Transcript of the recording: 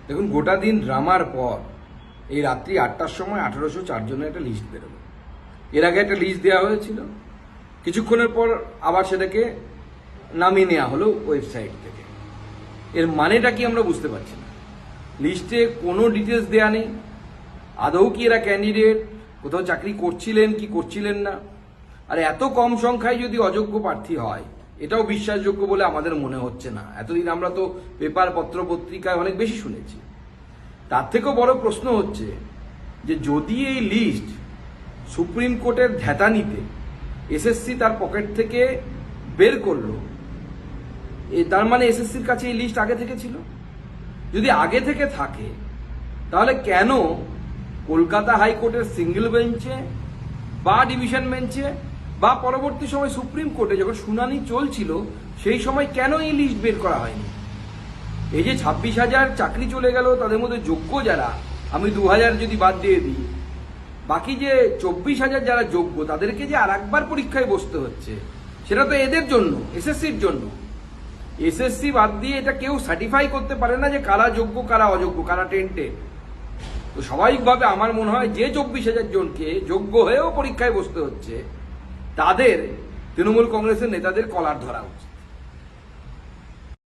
দেখুন, গোটা দিন ড্রামার পর এই রাত্রি 8টার সময় 1804 জনের একটা লিস্ট বেরোলো। এর আগে একটা লিস্ট দেওয়া হয়েছিল, কিছুক্ষণের পর আবার সেটাকে নামিয়ে নেওয়া হলো ওয়েবসাইট থেকে। এর মানেটা কি আমরা বুঝতে পারছি না। লিস্টে কোনো ডিটেলস দেয়া নেই, আদৌ কি এরা ক্যান্ডিডেট, কোথাও চাকরি করছিলেন কি করছিলেন না। আর এত কম সংখ্যায় যদি অযোগ্য প্রার্থী হয়, এটাও বিশ্বাসযোগ্য বলে আমাদের মনে হচ্ছে না। এতদিন আমরা তো পেপার পত্র পত্রিকায় অনেক বেশি শুনেছি। তার থেকেও বড় প্রশ্ন হচ্ছে যে যদি এই লিস্ট সুপ্রিম কোর্টের ধ্যাতানিতে এসএসসি তার পকেট থেকে বের করলো, তার মানে এসএসসির কাছে এই লিস্ট আগে থেকে ছিল। যদি আগে থেকে থাকে তাহলে কেন কলকাতা হাইকোর্টের সিঙ্গেল বেঞ্চে বা ডিভিশন বেঞ্চে বা পরবর্তী সময় সুপ্রিম কোর্টে যখন শুনানি চলছিল সেই সময় কেন এই লিস্ট বের করা হয়নি? এই যে 26,000 চাকরি চলে গেল, তাদের মধ্যে যোগ্য যারা, আমি 2,000 যদি বাদ দিয়ে দিই, বাকি যে 24,000 যারা যোগ্য তাদেরকে যে আর একবার পরীক্ষায় বসতে হচ্ছে, সেটা তো এদের জন্য, এসএসসির জন্য। এসএসসি বাদ দিয়ে এটা কেউ সার্টিফাই করতে পারে না যে কারা যোগ্য কারা অযোগ্য, কারা টেন্টেড। তো স্বাভাবিকভাবে আমার মনে হয় যে 24,000 জনকে যোগ্য হয়েও পরীক্ষায় বসতে হচ্ছে, তাদের তৃণমূল কংগ্রেসের নেতাদের কলার ধরা উচিত।